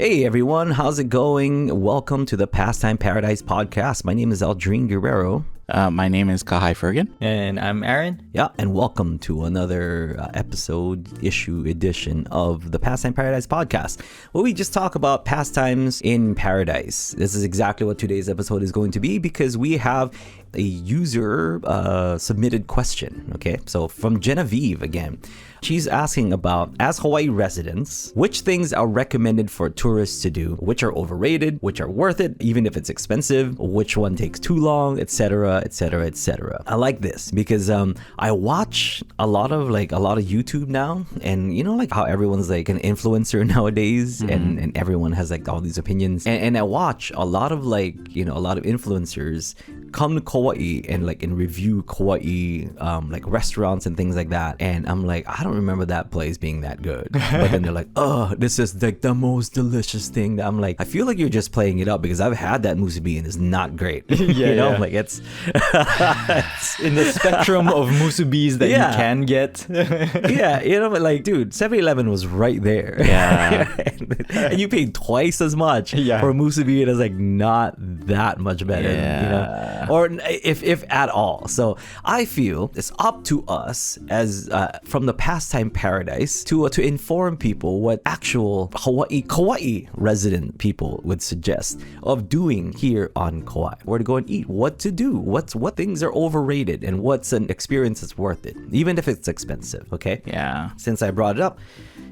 Hey everyone, how's it going? Welcome to the Pastime Paradise podcast. My name is Aldrin Guerrero. My name is KAUAI Fergan. And I'm Aaron. Yeah, and welcome to another edition of the Pastime Paradise podcast, where we just talk about pastimes in paradise. This is exactly what today's episode is going to be because we have a user submitted question. Okay, so from Genevieve again. She's asking about, as Hawaii residents, which things are recommended for tourists to do, which are overrated, which are worth it, even if it's expensive, which one takes too long, etc., etc., etc. I like this because I watch a lot of YouTube now, and you know, like how everyone's like an influencer nowadays, and everyone has like all these opinions, and I watch a lot of influencers come to Kauai and review Kauai restaurants and things like that, and I'm like, I don't remember that place being that good. But then they're like, oh, this is like the most delicious thing. That I'm like, I feel like you're just playing it up because I've had that musubi and it's not great. Like it's in the spectrum of musubis that you can get. But like, dude, 7-Eleven was right there. Yeah. and you paid twice as much for musubi, and it's like not that much better, or if at all. So I feel it's up to us as from the Pastime Paradise to inform people what actual Kauai resident people would suggest of doing here on Kauai. Where to go and eat, what to do, what things are overrated, and what's an experience that's worth it, even if it's expensive. Okay. Yeah. Since I brought it up,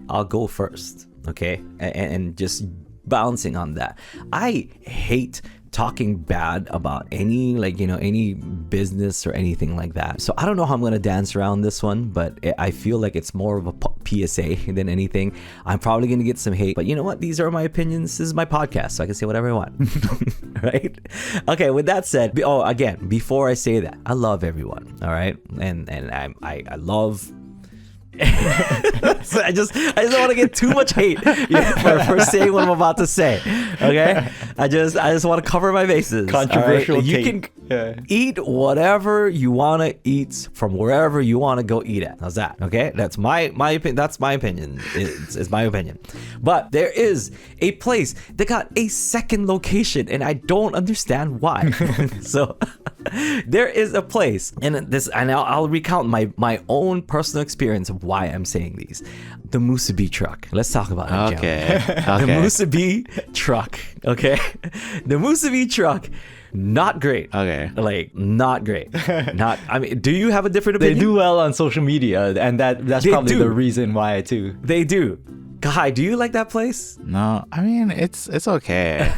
I'll go first. Okay. And just bouncing on that, I hate talking bad about any business or anything like that. So I don't know how I'm going to dance around this one, but I feel like it's more of a PSA than anything. I'm probably going to get some hate, but you know what? These are my opinions. This is my podcast, so I can say whatever I want. Right? Okay, with that said, again, before I say that, I love everyone. All right? And I love so I just don't want to get too much hate for saying what I'm about to say. Okay, I just want to cover my bases. Controversial. Right? You can eat whatever you want to eat from wherever you want to go eat at. How's that? Okay, that's my opinion. That's my opinion. It's my opinion. But there is a place that got a second location, and I don't understand why. So there is a place, and I'll recount my own personal experience of why I'm saying these. The musubi truck. Let's talk about it. Okay. The musubi truck. Okay. The musubi truck. Not great. Okay. Like, not great. I mean, do you have a different opinion? They do well on social media, and that's probably the reason why too. They do. Kai, do you like that place? No, I mean, it's okay.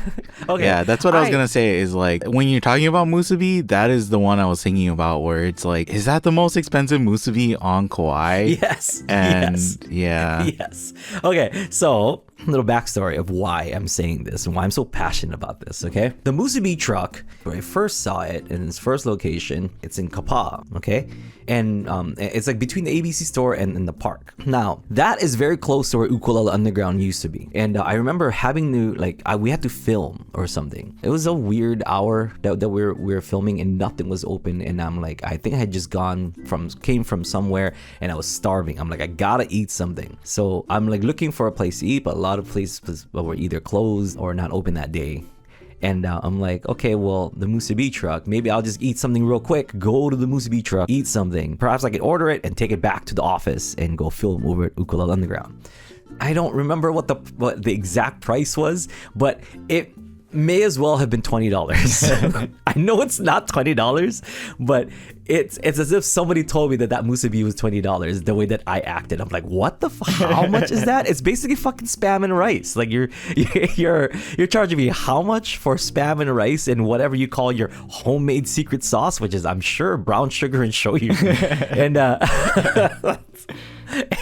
Okay. Yeah, that's what I was gonna say is like, when you're talking about musubi, that is the one I was thinking about, where it's like, is that the most expensive musubi on Kauai? Yes. And yes. Yeah. Yes. Okay, so a little backstory of why I'm saying this and why I'm so passionate about this, okay? The musubi truck, where I first saw it in its first location, it's in Kapaa, okay? And it's like between the ABC store and the park. Now, that is very close to where Ukulele Underground used to be. And I remember having to, we had to film or something. It was a weird hour that we were filming and nothing was open. And I'm like, I think I had just came from somewhere and I was starving. I'm like, I gotta eat something. So I'm like looking for a place to eat, but a lot of places were either closed or not open that day. And I'm like, okay, well, the musubi truck, maybe I'll just eat something real quick, go to the musubi truck, eat something. Perhaps I could order it and take it back to the office and go film over at Ukulele Underground. I don't remember what the exact price was, but it may as well have been $20. I know it's not $20, but it's as if somebody told me that musubi was $20. The way that I acted, I'm like, what the how much is that? It's basically fucking Spam and rice. Like you're charging me how much for Spam and rice and whatever you call your homemade secret sauce, which is, I'm sure, brown sugar and shoyu. And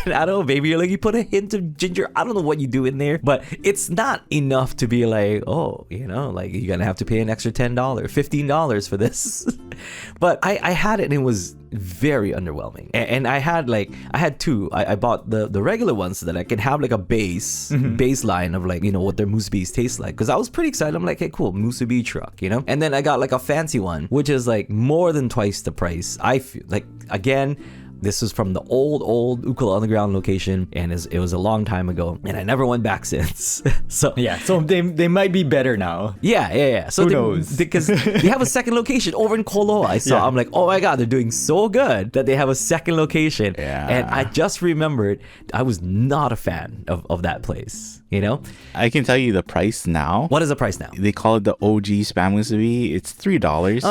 and I don't know, maybe you put a hint of ginger. I don't know what you do in there, but it's not enough to be like, oh, you're gonna have to pay an extra $10, $15 for this. But I had it and it was very underwhelming. And I had two. I bought the regular ones so that I can have like a baseline of what their musubis taste like. Because I was pretty excited. I'm like, hey, cool, musubi truck, And then I got like a fancy one, which is like more than twice the price. I feel like, again, This was from the old Ukula Underground location, and it was a long time ago, and I never went back since. So Yeah, so they might be better now. yeah. So Who knows? Because they have a second location over in Koloa. I saw. Yeah. I'm like, oh my god, they're doing so good that they have a second location. Yeah. And I just remembered I was not a fan of that place. You know, I can tell you the price now. what is the price now? They call it the OG spam musubi. It's $3.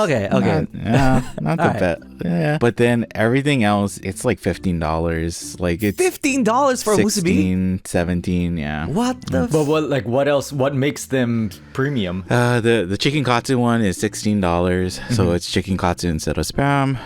Okay. Not the Alright. best. Yeah. But then everything else, it's like $15. Like it's $15 for a musubi? 16, 17. Yeah. What the? But what else? What makes them premium? The chicken katsu one is $16, so it's chicken katsu instead of spam.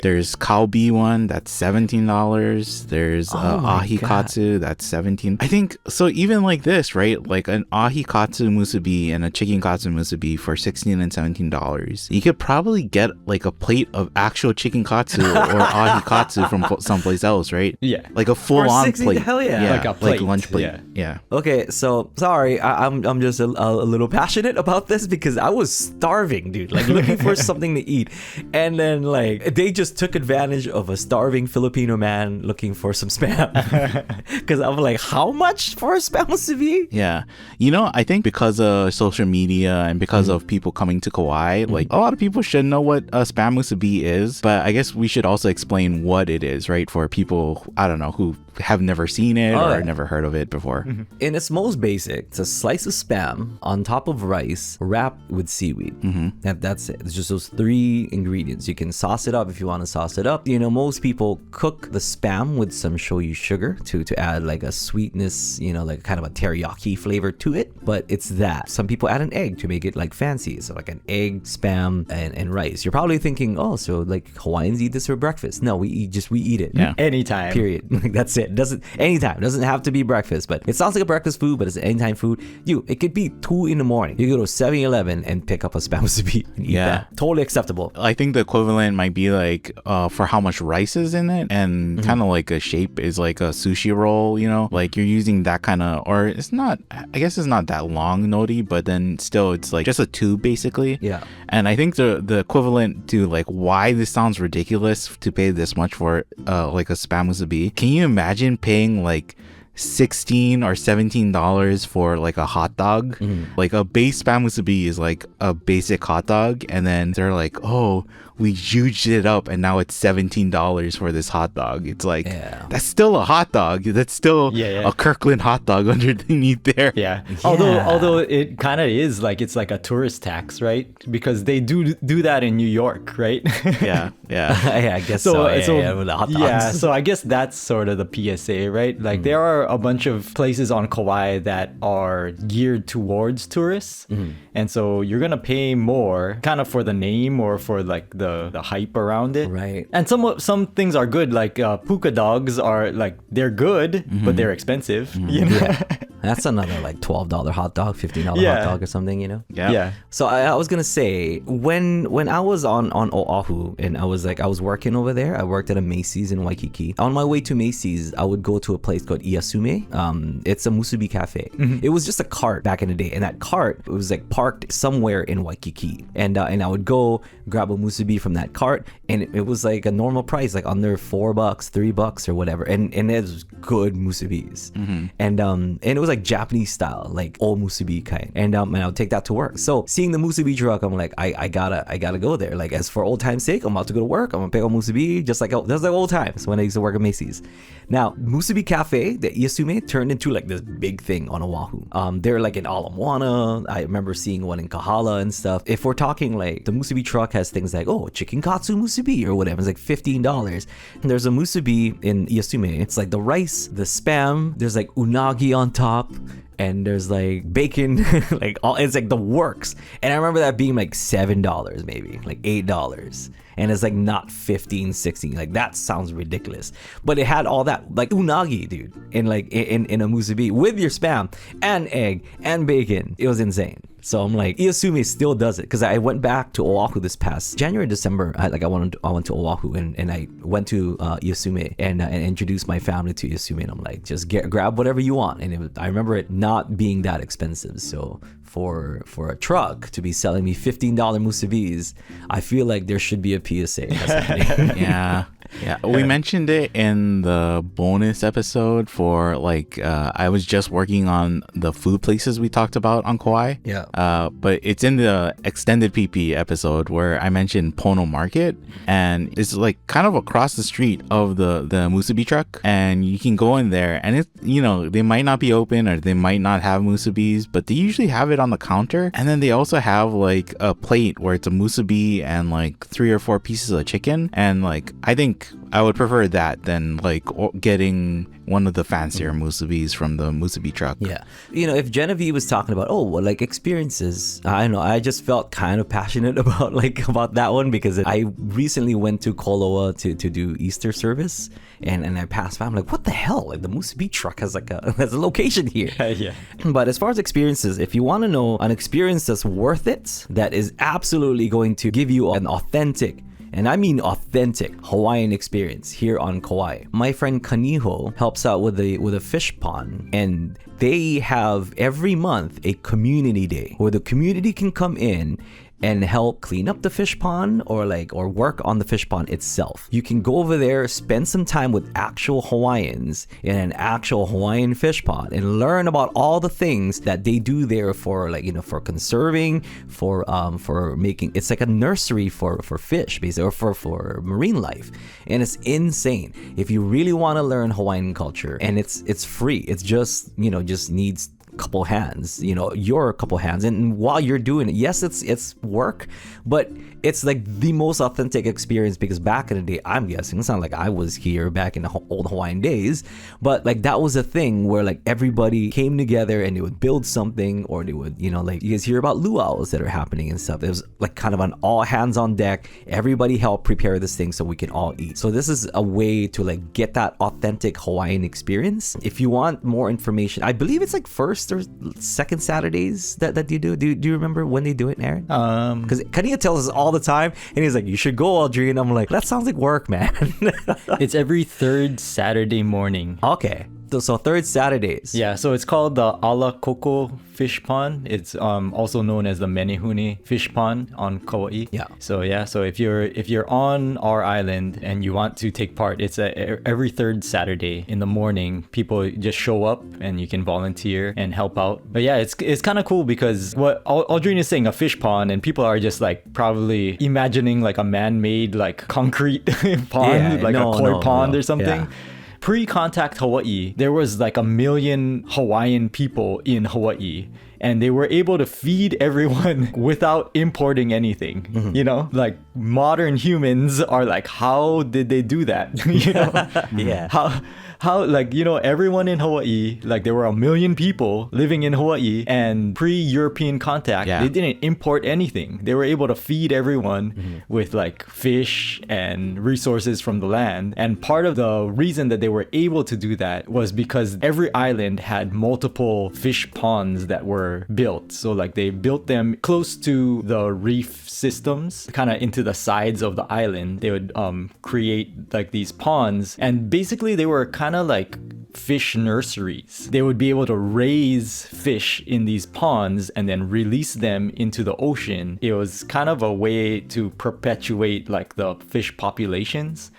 There's kalbi one that's $17. There's my ahi God. katsu that's 17. I think so. Even like this, right? Like an ahi katsu musubi and a chicken katsu musubi for $16 and $17. You could probably get like a plate of actual chicken katsu or ahi katsu from someplace else, right? Yeah. like a full-on 16 plate. hell yeah. Like a plate, lunch plate. yeah. Yeah. Okay, so sorry, I'm just a little passionate about this because I was starving, dude. Like looking for something to eat, and then like they just took advantage of a starving Filipino man looking for some spam. Because I'm like, how much for a spam musubi? Yeah. You know, I think because of social media and because of people coming to Kauai, like a lot of people should know what a spam musubi is, but I guess we should also explain what it is, right? For people, I don't know, who have never seen it Oh, or yeah. never heard of it before. In its most basic, it's a slice of spam on top of rice wrapped with seaweed. That's it. It's just those three ingredients. You can sauce it up if you want to sauce it up. You know, most people cook the spam with some shoyu sugar to add like a sweetness, you know, like kind of a teriyaki flavor to it. But it's that. Some people add an egg to make it like fancy. So like an egg, spam, and rice. You're probably thinking, oh, so like Hawaiians eat this for breakfast. No, we eat it. Yeah. Anytime. Period. Like that's it. Anytime. It doesn't have to be breakfast, but it sounds like a breakfast food, but it's anytime food. It could be 2 in the morning. You go to 7-Eleven and pick up a spam musubi and eat Yeah. that. Totally acceptable. I think the equivalent might be like for how much rice is in it, and kind of like a shape is like a sushi roll, you know, like you're using that kind of, or it's not, I guess it's not that long nori, but then still it's like just a tube basically. Yeah. And I think the equivalent to like why this sounds ridiculous to pay this much for like a spam musubi. Can you imagine paying like $16 or $17 for like a hot dog? Like a base spam musubi is like a basic hot dog, and then they're like, oh, we juged it up and now it's $17 for this hot dog. It's like, Yeah. that's still a hot dog. That's still Yeah. a Kirkland hot dog underneath there. Yeah. Yeah. Although it kind of is like it's like a tourist tax, right? Because they do that in New York, right? Yeah. Yeah. Yeah, I guess so. Yeah, with the hot dogs. yeah, so I guess that's sort of the PSA, right? Like there are a bunch of places on Kauai that are geared towards tourists, and so you're gonna pay more, kind of for the name or for like the hype around it, Right. And some things are good, like puka dogs are like they're good, but they're expensive, you know. That's another like $12 hot dog, $15 hot Yeah. dog or something, you know? Yeah. Yeah. So I was gonna say when I was on Oahu and I was working over there, I worked at a Macy's in Waikiki. On my way to Macy's, I would go to a place called Iasume. It's a musubi cafe. It was just a cart back in the day, and that cart was like parked somewhere in Waikiki, and I would go grab a musubi from that cart, and it was like a normal price, like under $4, $3 or whatever, and it was good musubis, and it was like Japanese style, like old musubi kind, and I would take that to work. So seeing the musubi truck, I'm like, I gotta go there. Like as for old time's sake, I'm about to go to work. I'm gonna pick up musubi just like old times when I used to work at Macy's. Now musubi cafe, the Iasume, turned into like this big thing on Oahu. They're like in Ala Moana. I remember seeing one in Kahala and stuff. If we're talking like the musubi truck has things like chicken katsu musubi or whatever, it's like $15. And there's a musubi in Iasume. It's like the rice, the spam. There's like unagi on top. And there's like bacon, like it's like the works. And I remember that being like $7, maybe like $8. And it's like not 15, 16. Like that sounds ridiculous. But it had all that, like unagi, dude, in a musubi with your spam and egg and bacon. It was insane. So I'm like, Iasume still does it, because I went back to Oahu this past January, December. I went to Oahu and I went to Iasume and introduced my family to Iasume, and I'm like, just grab whatever you want. And I remember it not being that expensive. So for a truck to be selling me $15 musubis, I feel like there should be a PSA. Yeah. Yeah, we mentioned it in the bonus episode for like I was just working on the food places we talked about on Kauai. Yeah. But it's in the extended PP episode where I mentioned Pono Market, and it's like kind of across the street of the musubi truck, and you can go in there, and it's, you know, they might not be open or they might not have musubis, but they usually have it on the counter. And then they also have like a plate where it's a musubi and like 3 or 4 pieces of chicken, and like I think I would prefer that than like getting one of the fancier musubis from the musubi truck. Yeah. You know, if Genevieve was talking about, oh, well, like experiences, I don't know, I just felt kind of passionate about that one because I recently went to Koloa to do Easter service, and I passed by. I'm like, what the hell? Like the musubi truck has has a location here. Yeah. But as far as experiences, if you want to know an experience that's worth it, that is absolutely going to give you an authentic, and I mean authentic, Hawaiian experience here on Kauai. My friend Kaniho helps out with a fish pond, and they have every month a community day where the community can come in and help clean up the fish pond or work on the fish pond itself. You can go over there, spend some time with actual Hawaiians in an actual Hawaiian fish pond and learn about all the things that they do there for for conserving, for making, it's like a nursery for fish basically, or for marine life. And it's insane. If you really want to learn Hawaiian culture, and it's free. It's just needs couple hands, your couple hands, and while you're doing it, yes, it's work, but it's like the most authentic experience, because back in the day, I'm guessing it's not like I was here back in the old Hawaiian days, but like that was a thing where like everybody came together and they would build something, or they would, like you guys hear about luau's that are happening and stuff. It was like kind of an all hands on deck. Everybody helped prepare this thing so we can all eat. So this is a way to like get that authentic Hawaiian experience. If you want more information, I believe it's like first or second Saturdays that you do. Do you remember when they do it, Aaron? Because Kania tells us all the time, and he's like, you should go, Audrey, and I'm like, that sounds like work, man. It's every third Saturday morning. Okay. So third Saturdays. Yeah, so it's called the Ala Koko Fish Pond. It's also known as the Menehune Fish Pond on Kauai. Yeah. So if you're on our island and you want to take part, it's every third Saturday in the morning. People just show up and you can volunteer and help out. But yeah, it's kind of cool because what Aldrine is saying, a fish pond, and people are just like probably imagining like a man-made like concrete pond, a koi pond or something. Yeah. Pre-contact Hawaii, there was like 1 million Hawaiian people in Hawaii, and they were able to feed everyone without importing anything. Mm-hmm. Like modern humans are like, how did they do that? Yeah. How everyone in Hawaii, like there were 1 million people living in Hawaii, and pre-European contact, they didn't import anything. They were able to feed everyone with like fish and resources from the land. And part of the reason that they were able to do that was because every island had multiple fish ponds that were built. So like they built them close to the reef systems, kind of into the sides of the island. They would create like these ponds, and basically they were kind of like fish nurseries. They would be able to raise fish in these ponds and then release them into the ocean. It was kind of a way to perpetuate like the fish populations.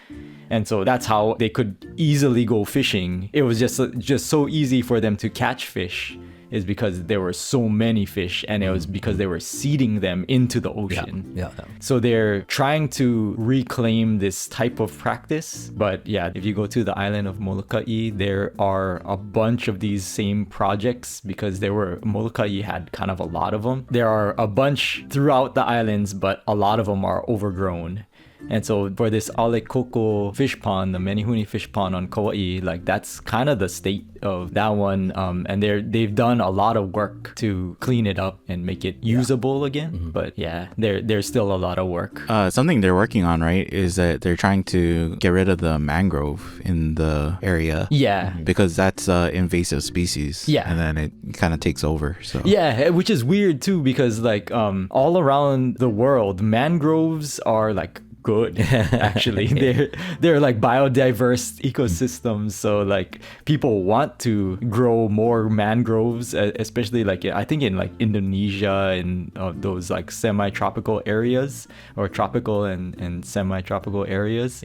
And so that's how they could easily go fishing. It was just so easy for them to catch fish, is because there were so many fish, and it was because they were seeding them into the ocean. Yeah. So they're trying to reclaim this type of practice. But yeah, if you go to the island of Molokai, there are a bunch of these same projects, because Molokai had kind of a lot of them. There are a bunch throughout the islands, but a lot of them are overgrown. And so for this Ale Koko fish pond, the Menehune fish pond on Kauai, like that's kind of the state of that one. And they've done a lot of work to clean it up and make it usable again. But yeah, there's still a lot of work. Something they're working on, right, is that they're trying to get rid of the mangrove in the area. Yeah. Because that's invasive species. Yeah. And then it kind of takes over. So yeah, which is weird too, because like all around the world, mangroves are like good actually. They're like biodiverse ecosystems, so like people want to grow more mangroves, especially like I think in like Indonesia and those like semi-tropical areas, or tropical and semi-tropical areas.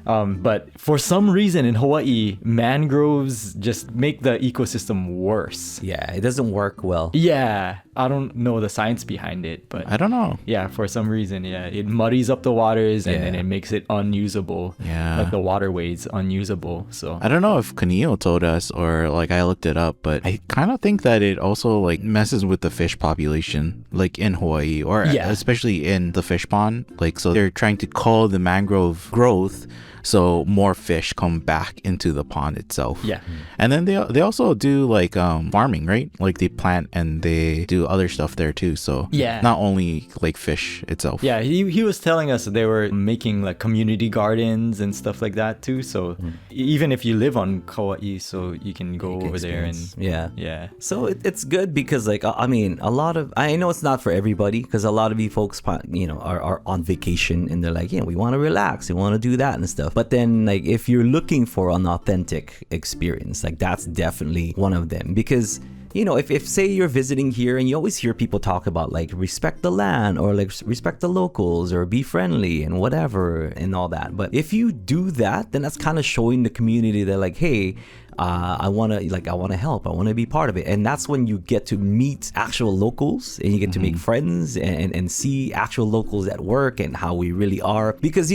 But for some reason in Hawaii, mangroves just make the ecosystem worse. Yeah, it doesn't work well. Yeah, I don't know the science behind it, but I don't know. yeah, for some reason, yeah, it muddies up the waters and then Yeah. it makes it unusable. Yeah. Like the waterways unusable. So I don't know if Kaneo told us or like I looked it up, but I kind of think that it also like messes with the fish population like in Hawaii or Yeah. especially in the fish pond. Like, so they're trying to cull the mangrove growth so more fish come back into the pond itself. yeah. And then they also do like farming, right? Like they plant and they do other stuff there too. So Yeah. not only like fish itself. Yeah, he was telling us that they were making like community gardens and stuff like that too. So even if you live on Kauai, so you can go over there and yeah. So it's good because like I mean a lot of, I know it's not for everybody because a lot of you folks are on vacation and they're like, yeah, we want to relax, we want to do that and stuff. But then like if you're looking for an authentic experience, like that's definitely one of them. Because if say you're visiting here and you always hear people talk about like respect the land or like respect the locals or be friendly and whatever and all that, but if you do that, then that's kind of showing the community that like, hey, I want to help, I want to be part of it. And that's when you get to meet actual locals and you get to make friends and see actual locals at work and how we really are. Because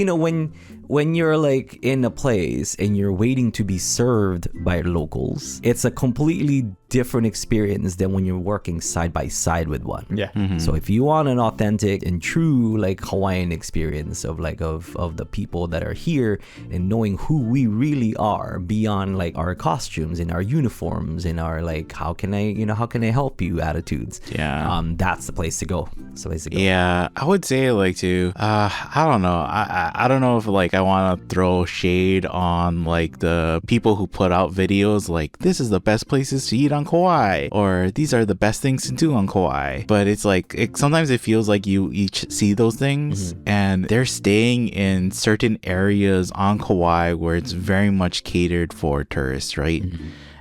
when you're like in a place and you're waiting to be served by locals, it's a completely different experience than when you're working side by side with one. yeah. So if you want an authentic and true like Hawaiian experience of the people that are here and knowing who we really are beyond like our costumes and our uniforms and our like how can I help you attitudes, that's the place to go. It's the place to go. Yeah, I would say like I don't know. I don't know if like I want to throw shade on like the people who put out videos like this is the best places to eat on Kauai or these are the best things to do on Kauai. But it's like sometimes it feels like you each see those things and they're staying in certain areas on Kauai where it's very much catered for tourists, right?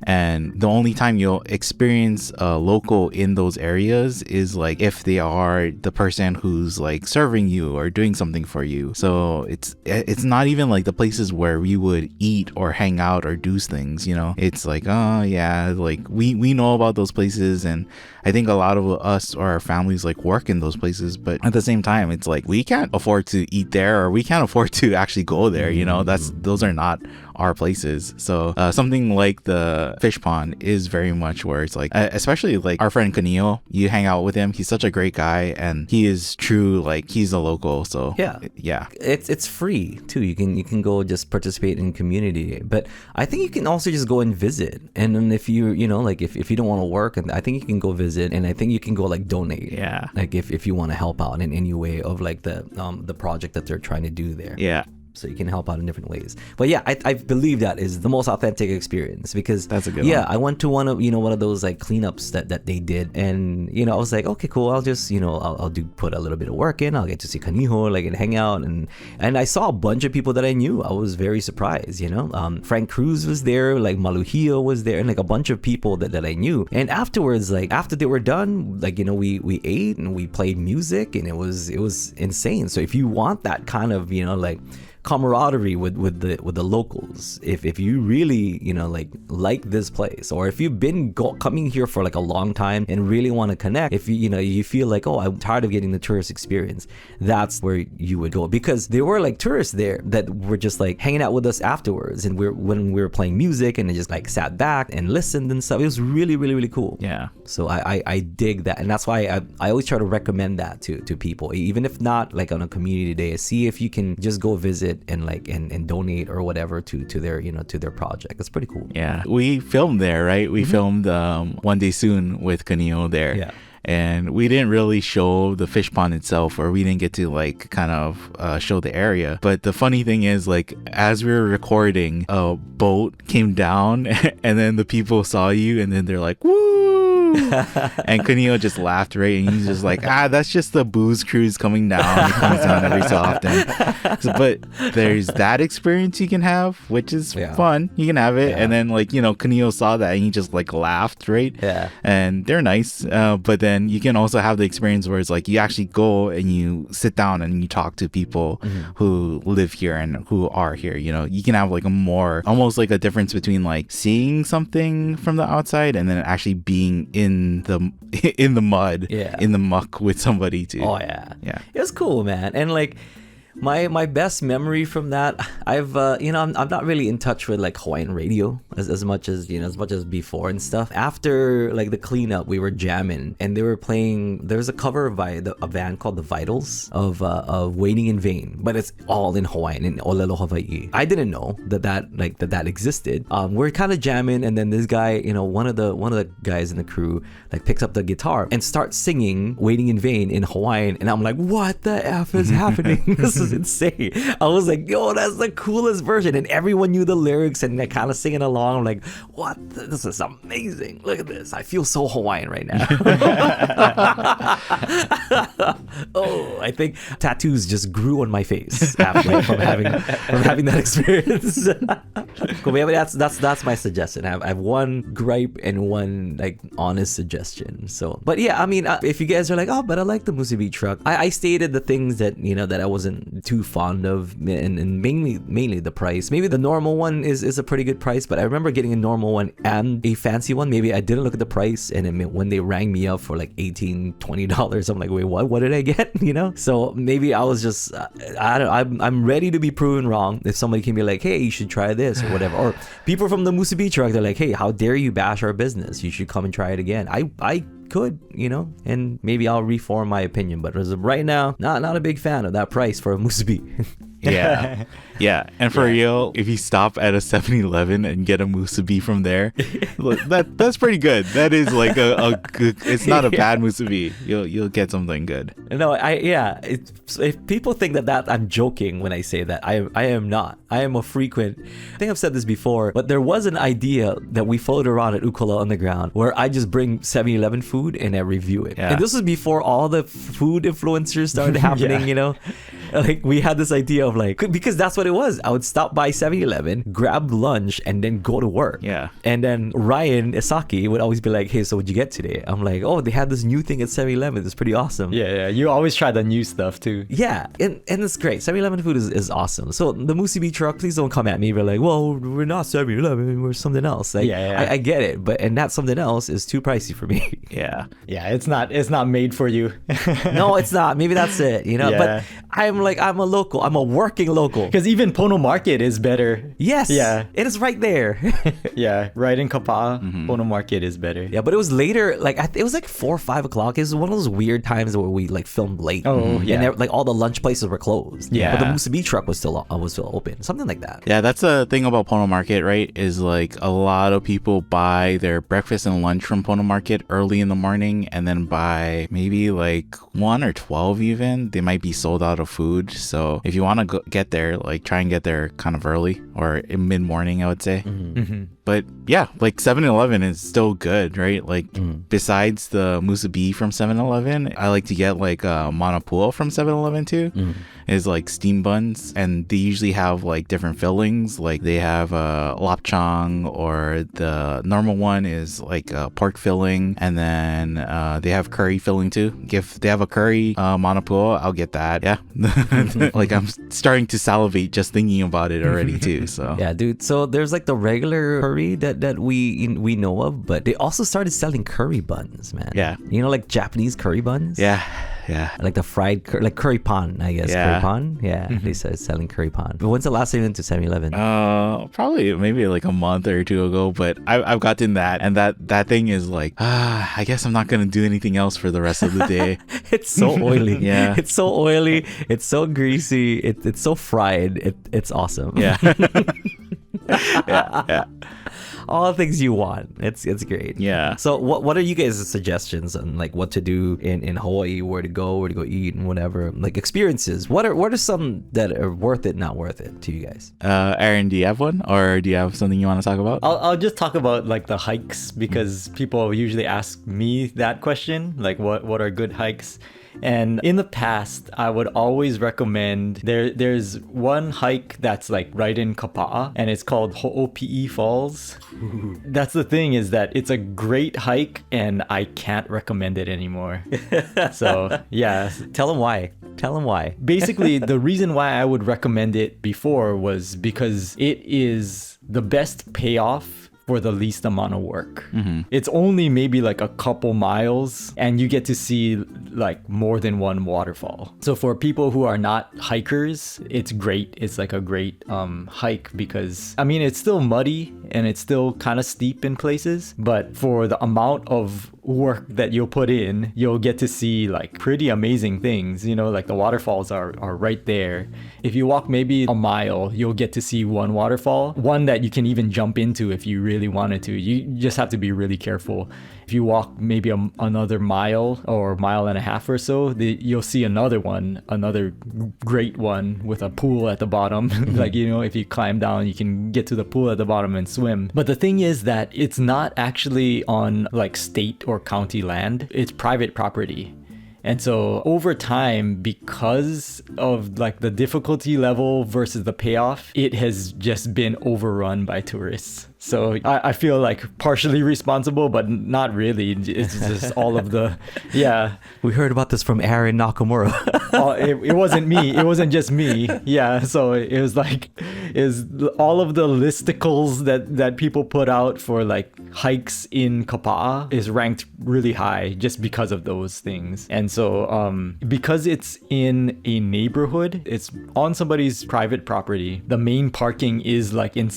And the only time you'll experience a local in those areas is like if they are the person who's like serving you or doing something for you. So it's not even like the places where we would eat or hang out or do things, it's like, oh yeah, like we know about those places, and I think a lot of us or our families like work in those places, but at the same time it's like we can't afford to eat there or we can't afford to actually go there, those are not our places. So something like the fish pond is very much where it's like, especially like our friend Kaneo, you hang out with him, he's such a great guy and he is true, like he's a local. So yeah, it's free too. You can go just participate in community, but I think you can also just go and visit. And then if you like if you don't want to work, and I think you can go visit, and I think you can go like donate, like if you want to help out in any way of like the project that they're trying to do there. So you can help out in different ways. But yeah, I believe that is the most authentic experience because that's a good one. I went to one of those like cleanups that they did, and I was like, okay, cool. I'll just I'll put a little bit of work in. I'll get to see Kaniho, like, and hang out, and I saw a bunch of people that I knew. I was very surprised. Frank Cruz was there, like Maluhio was there, and like a bunch of people that I knew. And afterwards, like after they were done, like we ate and we played music, and it was insane. So if you want that kind of like camaraderie with the locals, if you really like this place, or if you've been coming here for like a long time and really want to connect, if you feel like, oh, I'm tired of getting the tourist experience, that's where you would go. Because there were like tourists there that were just like hanging out with us afterwards, and when we were playing music, and they just like sat back and listened and stuff. It was really, really, really cool. So I dig that, and that's why I always try to recommend that to people, even if not like on a community day. See if you can just go visit and donate or whatever to their to their project. It's pretty cool. We filmed there, right? We filmed One Day Soon with Kaneo there. And we didn't really show the fish pond itself, or we didn't get to like kind of show the area. But the funny thing is, like, as we were recording, a boat came down and then the people saw you and then they're like, woo! And Kunio just laughed, right? And he's just like, that's just the booze cruise coming down. It comes down every so often. But there's that experience you can have, which is fun. You can have it. And then Kunio saw that and he just like laughed, right? Yeah. And they're nice. But then you can also have the experience where it's like you actually go and you sit down and you talk to people who live here and who are here. You can have like a more, almost like a difference between like seeing something from the outside and then actually being in the mud, in the muck with somebody too. Oh yeah. It was cool, man. And like my best memory from that, I've I'm not really in touch with like Hawaiian radio as much as before and stuff. After like the cleanup, we were jamming and they were playing. There's a cover by a band called the Vitals of Waiting in Vain, but it's all in Hawaiian, in Aloha, Hawaii. I didn't know that existed. We're kind of jamming, and then this guy, one of the guys in the crew like picks up the guitar and starts singing Waiting in Vain in Hawaiian, and I'm like, what the F is happening? This is insane. I was like, yo, that's the coolest version, and everyone knew the lyrics and they're kind of singing along. I'm like, what? This is amazing. Look at this. I feel so Hawaiian right now. Oh, I think tattoos just grew on my face after, from having that experience. Cool, maybe that's my suggestion. I have one gripe and one like honest suggestion. So, but yeah, I mean, if you guys are like, oh, but I like the musubi truck, I stated the things that that I wasn't too fond of, and mainly the price. Maybe the normal one is a pretty good price, but I remember getting a normal one and a fancy one. Maybe I didn't look at the price, and when they rang me up for like $18-20, I'm like, wait, what did I get? So maybe I was just I'm ready to be proven wrong if somebody can be like, hey, you should try this or whatever. Or people from the musubi truck, they're like, hey, how dare you bash our business? You should come and try it again. I could, and maybe I'll reform my opinion, but as of right now, not a big fan of that price for a musubi. Yeah. And for real, if you stop at a 7-Eleven and get a musubi from there, that's pretty good. That is like a good, it's not a bad musubi. You'll get something good. No, if people think that I'm joking when I say that, I am not. I am a frequent, I think I've said this before, but there was an idea that we floated around at Ukula Underground where I just bring 7-Eleven food and I review it. And this was before all the food influencers started happening, Like we had this idea of like, because that's what it was. I would stop by 7-Eleven, grab lunch, and then go to work. Yeah. And then Ryan Isaki would always be like, hey, so what'd you get today? I'm like, oh, they had this new thing at 7-Eleven. It's pretty awesome. Yeah. You always try the new stuff too. Yeah. And it's great. 7-Eleven food is awesome. So the musubi truck, please don't come at me. We're like, well, we're not 7-Eleven. We're something else. Like, I get it. And that something else is too pricey for me. Yeah. Yeah. It's not made for you. No, it's not. Maybe that's it. But I'm a local. I'm a working local. Because even Pono Market is better. Yes. Yeah. It is right there. Yeah. Right in Kapa'a, Pono Market is better. Yeah, but it was later. Like it was like 4 or 5 o'clock. It was one of those weird times where we like filmed late. Oh, yeah. And like all the lunch places were closed. Yeah. But the musubi truck was still open. Something like that. Yeah, that's the thing about Pono Market, right? Is like a lot of people buy their breakfast and lunch from Pono Market early in the morning, and then by maybe like 1 or 12 even, they might be sold out of food. So if you want to get there, like try and get there kind of early or in mid-morning, I would say. But yeah, like 7-Eleven is still good, right? Like besides the musubi from 7-Eleven, I like to get like a manapua from 7-Eleven too. Is like steam buns, and they usually have like different fillings. Like they have lapchang, or the normal one is like a pork filling, and then they have curry filling too. If they have a curry manapua, I'll get that. Yeah. Like I'm starting to salivate just thinking about it already too. So yeah, dude. So there's like the regular curry that we know of, but they also started selling curry buns, man. Yeah. Like Japanese curry buns. Yeah. Like the fried, like curry pan, I guess. Yeah. Curry pan. Yeah. They started selling curry pan. But when's the last time you went to 7-Eleven? Probably maybe like a month or two ago, but I've gotten that, and that thing is like, I guess I'm not gonna do anything else for the rest of the day. It's so oily. Yeah. It's so oily. It's so greasy. It's so fried. It's awesome. Yeah. Yeah. all the things you want. It's great. Yeah. So what are you guys' suggestions on like what to do in Hawaii, where to go eat and whatever, like experiences? What are some that are worth it, not worth it to you guys? Aaron, do you have one, or do you have something you want to talk about? I'll just talk about like the hikes because people usually ask me that question, like what are good hikes? And in the past, I would always recommend there's one hike that's like right in Kapa'a, and it's called Ho'opi'i Falls. That's the thing, is that it's a great hike and I can't recommend it anymore. So yeah. Tell them why. Basically, the reason why I would recommend it before was because it is the best payoff for the least amount of work. It's only maybe like a couple miles and you get to see like more than one waterfall. So for people who are not hikers, it's great. It's like a great hike because I mean, it's still muddy and it's still kind of steep in places, but for the amount of work that you'll put in, you'll get to see like pretty amazing things, you know, like the waterfalls are right there. If you walk maybe a mile, you'll get to see one waterfall, one that you can even jump into if you really wanted to. You just have to be really careful. If you walk maybe another mile or mile and a half or so, you'll see another great one with a pool at the bottom. Like, you know, if you climb down, you can get to the pool at the bottom and swim. But the thing is that it's not actually on like state or county land. It's private property. And so over time, because of like the difficulty level versus the payoff, it has just been overrun by tourists. So I feel like partially responsible, but not really. It's just all of the, yeah. We heard about this from Aaron Nakamura. It wasn't me. It wasn't just me. Yeah. So it was like, all of the listicles that people put out for like hikes in Kapa'a is ranked really high just because of those things. And so because it's in a neighborhood, it's on somebody's private property. The main parking is like in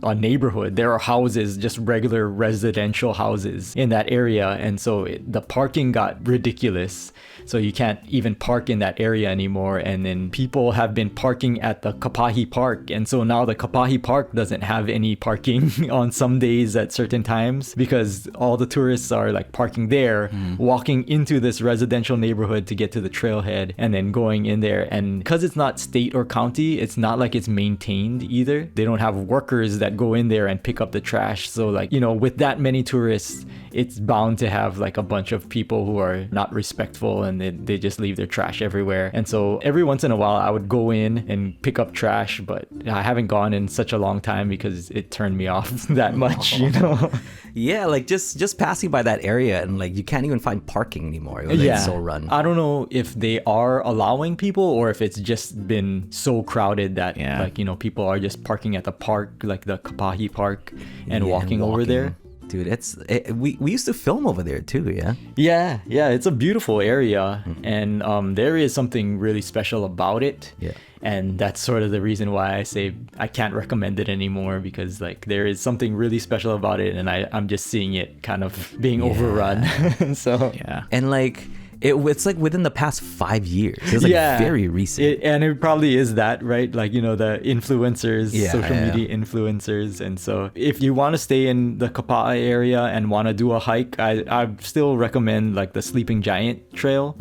a neighborhood. There are houses, just regular residential houses in that area. And so the parking got ridiculous. So you can't even park in that area anymore. And then people have been parking at the Kapahi Park. And so now the Kapahi Park doesn't have any parking on some days at certain times because all the tourists are like parking there, walking into this residential neighborhood to get to the trailhead and then going in there. And because it's not state or county, it's not like it's maintained either. They don't have workers that go in there and pick up the trash. So like, you know, with that many tourists, it's bound to have like a bunch of people who are not respectful and they just leave their trash everywhere. And so every once in a while I would go in and pick up trash, but I haven't gone in such a long time because it turned me off that much, you know? Yeah, like just passing by that area and like you can't even find parking anymore. Yeah. It's so run. I don't know if they are allowing people or if it's just been so crowded that like, you know, people are just parking at the park, like the Kapahi Park and walking over there. Dude, we used to film over there too, yeah? Yeah, it's a beautiful area, and there is something really special about it. Yeah. And that's sort of the reason why I say I can't recommend it anymore, because like there is something really special about it, and I'm just seeing it kind of being overrun. So Yeah. And like it's like within the past 5 years. It's like very recent. And it probably is that, right? Like, you know, the influencers, social Yeah. media influencers. And so if you want to stay in the Kapa'a area and want to do a hike, I still recommend like the Sleeping Giant Trail.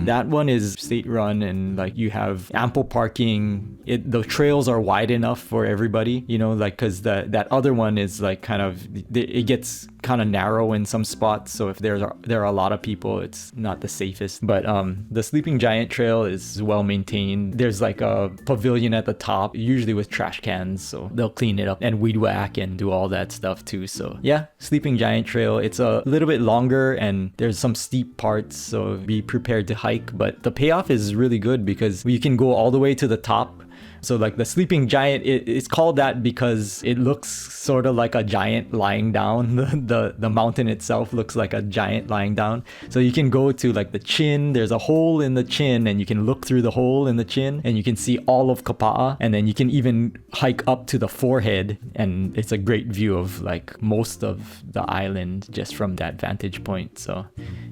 That one is state run and like you have ample parking. The trails are wide enough for everybody, you know, like because that other one is like kind of, it gets kind of narrow in some spots. So if there are a lot of people, it's not the safest. But the Sleeping Giant Trail is well maintained. There's like a pavilion at the top, usually with trash cans, so they'll clean it up and weed whack and do all that stuff too. So yeah, Sleeping Giant Trail, it's a little bit longer and there's some steep parts, so be prepared to hike, but the payoff is really good because you can go all the way to the top. So like the Sleeping Giant, it's called that because it looks sort of like a giant lying down. The mountain itself looks like a giant lying down. So you can go to like the chin. There's a hole in the chin and you can look through the hole in the chin and you can see all of Kapa'a. And then you can even hike up to the forehead and it's a great view of like most of the island just from that vantage point. So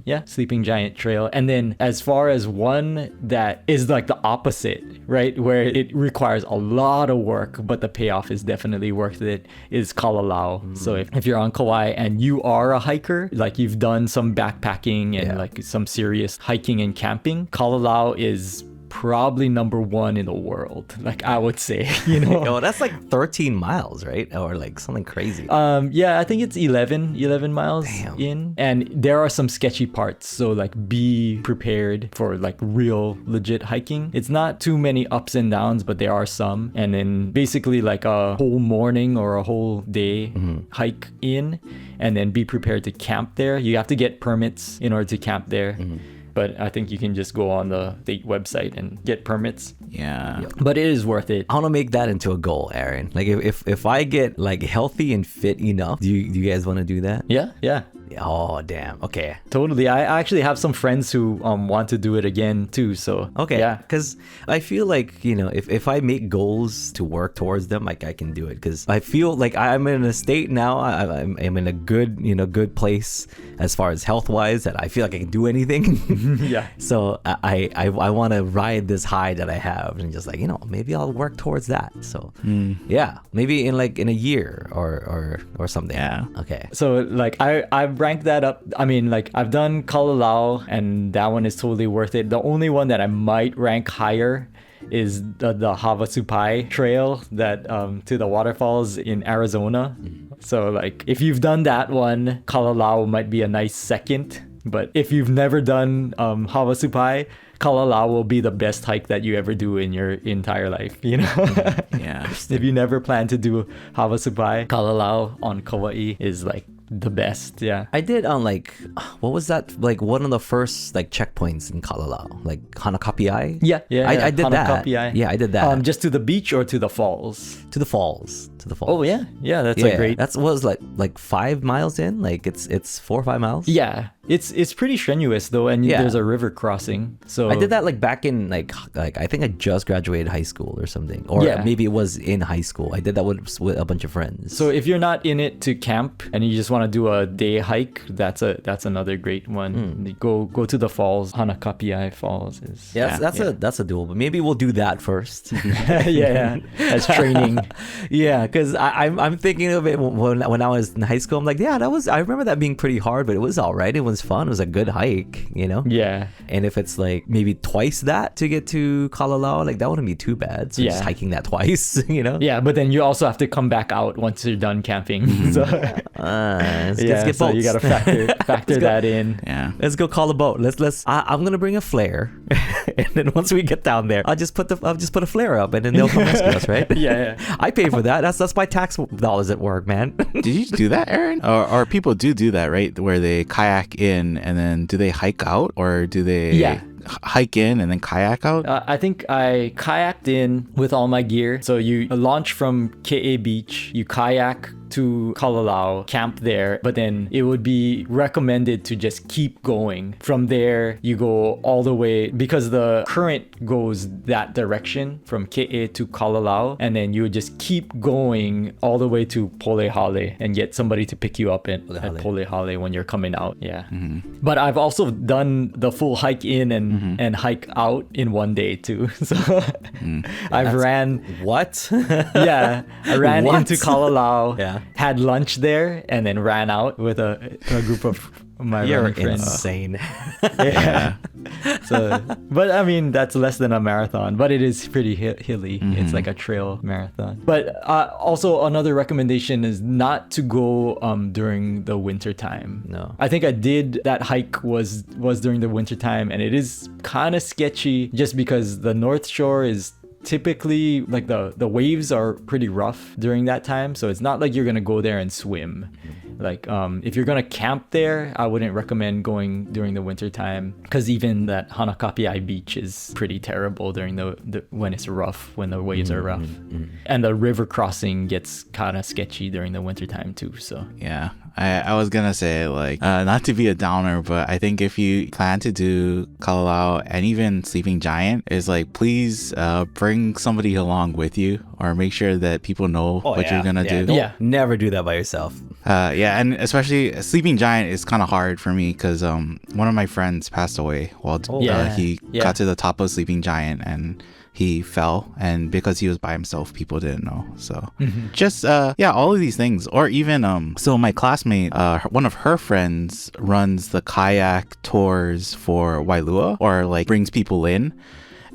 yeah, Sleeping Giant Trail. And then as far as one that is like the opposite, right? Where it requires requires a lot of work, but the payoff is definitely worth it, is Kalalau. So if you're on Kauai and you are a hiker, like you've done some backpacking and like some serious hiking and camping, Kalalau is probably number one in the world, like I would say. Yo, that's like 13 miles, right? Or like something crazy. Yeah, I think it's 11 miles Damn. in, and there are some sketchy parts, so like be prepared for like real legit hiking. It's not too many ups and downs, but there are some. And then basically like a whole morning or a whole day hike in, and then be prepared to camp there. You have to get permits in order to camp there. But I think you can just go on the state website and get permits. Yeah. But it is worth it. I want to make that into a goal, Aaron. Like if I get like healthy and fit enough, do you guys want to do that? Yeah. Oh, damn. Okay. Totally. I actually have some friends who want to do it again too. So Okay. yeah. Because I feel like, if I make goals to work towards them, like I can do it. Because I feel like I'm in a state now, I'm in a good place as far as health wise, that I feel like I can do anything. Yeah. So I want to ride this high that I have and just like, maybe I'll work towards that. So yeah, maybe in a year or something. Yeah. Okay. So like I've ranked that up. I mean, like I've done Kalalau and that one is totally worth it. The only one that I might rank higher is the Havasupai trail that to the waterfalls in Arizona. So like if you've done that one, Kalalau might be a nice second. But if you've never done Havasupai, Kalalau will be the best hike that you ever do in your entire life, Yeah. If you never plan to do Havasupai, Kalalau on Kauai is like the best. Yeah. I did on what was that? Like one of the first checkpoints in Kalalau, like Hanakapiai. Yeah. I did that. Hanakapiai. Yeah, I did that. Just to the beach or to the falls? To the falls. Oh yeah. That's a great. That's was like 5 miles in. Like it's 4 or 5 miles. Yeah. It's pretty strenuous though, and Yeah. there's a river crossing. So I did that back in like I think I just graduated high school or something, or Yeah. maybe it was in high school. I did that with a bunch of friends. So if you're not in it to camp and you just want to do a day hike, that's another great one. Go to the falls. Hanakapiai Falls is that's a doable. Maybe we'll do that first. yeah, as training. Yeah, because I'm thinking of it when I was in high school. I'm like, yeah, I remember that being pretty hard, but it was all right. It was fun. It was a good hike, Yeah. And if it's like maybe twice that to get to Kalalau, like that wouldn't be too bad. So just Yeah. hiking that twice, Yeah, but then you also have to come back out once you're done camping. So Let's get so you boats. gotta factor that in. Yeah. Let's go call a boat. I'm gonna bring a flare, and then once we get down there, I'll just put a flare up, and then they'll come rescue us, right? Yeah. I pay for that. That's my tax dollars at work, man. Did you do that, Aaron? Or people do that, right? Where they kayak in and then do they hike out, or do they Yeah. hike in and then kayak out? I think I kayaked in with all my gear. So you launch from KA Beach, you kayak to Kalalau, camp there, but then it would be recommended to just keep going. From there, you go all the way, because the current goes that direction from KA to Kalalau, and then you would just keep going all the way to Polehale and get somebody to pick you up at Polehale when you're coming out. Yeah. But I've also done the full hike in and hike out in one day too. So I've ran What? yeah, I ran What? into Kalalau, Yeah. had lunch there, and then ran out with a group of my You're running friends. insane. Yeah. So, but I mean, that's less than a marathon, but it is pretty hilly. It's like a trail marathon. But also another recommendation is not to go during the winter time. No. I think I did that hike was during the winter time, and it is kind of sketchy just because the North Shore is typically like the waves are pretty rough during that time, so it's not like you're gonna go there and swim. Like if you're gonna camp there, I wouldn't recommend going during the winter time, because even that Hanakapiai beach is pretty terrible during the when it's rough, when the waves are rough. And the river crossing gets kind of sketchy during the winter time too. So Yeah. I was gonna say, like, not to be a downer, but I think if you plan to do Kalalau and even Sleeping Giant, is like, please bring somebody along with you, or make sure that people know what you're gonna do. Don't Yeah. Never do that by yourself. Yeah, and especially Sleeping Giant is kind of hard for me because one of my friends passed away while Yeah. he Yeah. got to the top of Sleeping Giant, and he fell, and because he was by himself, people didn't know. So just all of these things. Or even so my classmate, one of her friends runs the kayak tours for Wailua, or like brings people in.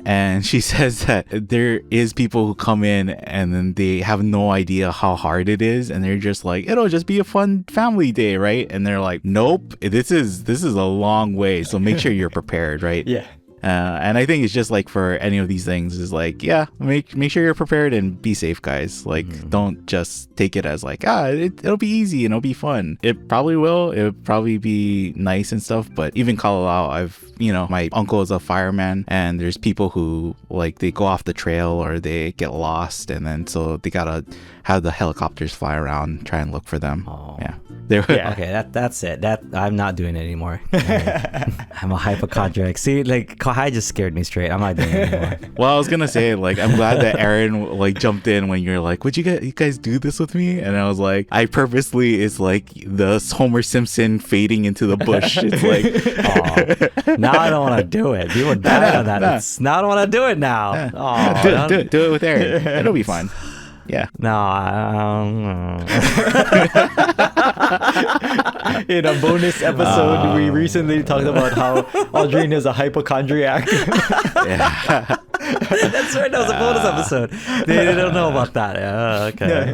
And she says that there is people who come in and then they have no idea how hard it is, and they're just like, it'll just be a fun family day, right? And they're like, nope, this is a long way, so make sure you're prepared, right? Yeah. And I think it's just like for any of these things is like, yeah, make sure you're prepared and be safe, guys. Like, don't just take it as like, it'll be easy and it'll be fun. It probably will. It'll probably be nice and stuff. But even Kalalau, my uncle is a fireman, and there's people who like they go off the trail or they get lost, and then so they gotta have the helicopters fly around, try and look for them. Oh. Yeah. Okay, that's it. That I'm not doing it anymore. I'm a hypochondriac. See, like KAUAI just scared me straight. I'm not doing it anymore. Well, I was gonna say, like, I'm glad that Aaron like jumped in when you're like, "Would you guys do this with me?" And I was like, I purposely, it's like the Homer Simpson fading into the bush. It's like, now I don't want to do it. People die on that. Now I don't want to do it now. Do it with Aaron. It'll be fun. Yeah. No, I In a bonus episode, we recently talked about how Audrine is a hypochondriac. Yeah. That's right. That was a bonus episode. They don't know about that. Okay.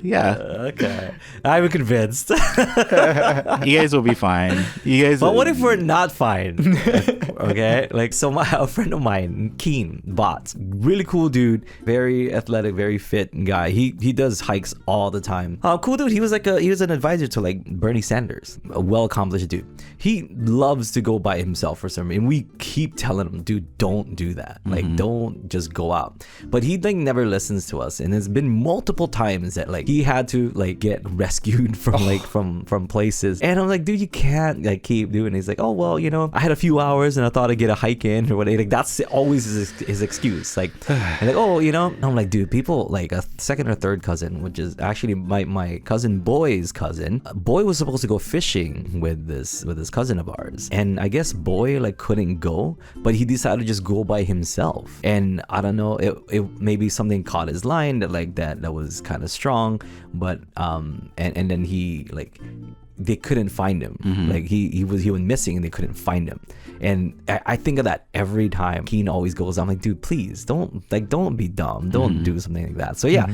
Yeah. Okay. I'm convinced. You guys will be fine. You guys. But what if we're not fine? Okay. Like, so a friend of mine, Keen Bots, really cool dude, very athletic, very fit guy. He does hikes all the time. Cool dude. He was an advisor to like Bernie Sanders, a well accomplished dude. He loves to go by himself for some reason. We keep telling him, dude, don't do that. Like, don't just go out. But he like never listens to us, and there's been multiple times that like he had to like get rescued from from places, and I'm like, dude, you can't like keep doing it. He's like, oh well, I had a few hours and I thought I'd get a hike in or whatever. Like, that's always his excuse. Like, and like, oh, I'm like, dude, people like a second or third cousin, which is actually my cousin Boy's cousin. Boy was supposed to go fishing with this cousin of ours, and I guess Boy like couldn't go, but he decided to just go by himself. And I don't know, it maybe something caught his line that was kind of strong, but and then he like they couldn't find him. Like he went missing and they couldn't find him. And I think of that every time Keen always goes. I'm like, dude, please don't be dumb. Don't do something like that. So yeah,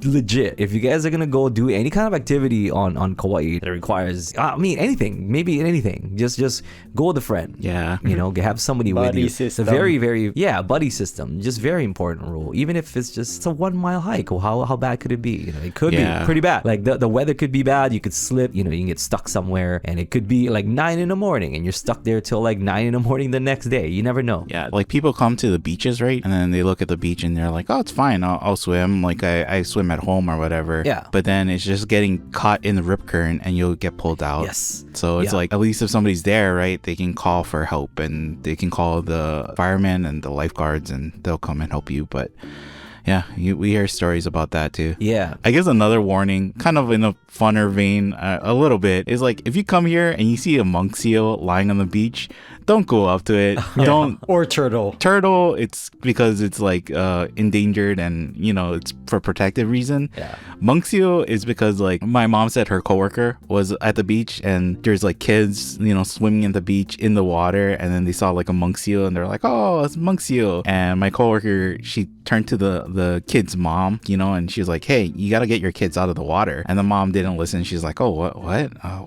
legit. If you guys are gonna go do any kind of activity on Kauai that requires, maybe anything, just go with a friend. Yeah. Have somebody with Buddy you. system. It's a very, very buddy system. Just very important rule. Even if it's just a 1 mile hike, or how bad could it be? It could be pretty bad. Like the weather could be bad. You could slip. You can get stuck somewhere, and it could be like 9 a.m, and you're stuck there till like 9 a.m. the next day. You never know. Yeah, like people come to the beaches, right? And then they look at the beach and they're like, oh, it's fine. I'll swim. Like I swim at home or whatever. Yeah. But then it's just getting caught in the rip current and you'll get pulled out. Yes. So it's like, at least if somebody's there, right, they can call for help, and they can call the firemen and the lifeguards, and they'll come and help you. But yeah, we hear stories about that too. Yeah. I guess another warning, kind of in a funner vein, a little bit, is like, if you come here and you see a monk seal lying on the beach, don't go up to it. Don't. Or turtle. It's because it's like endangered, and it's for protective reason. Yeah. Monk seal is because like my mom said her coworker was at the beach, and there's like kids swimming in the beach in the water, and then they saw like a monk seal and they're like, oh, it's monk seal. And my coworker, she turned to the kid's mom, and she was like, hey, you got to get your kids out of the water. And the mom didn't listen. She's like, oh,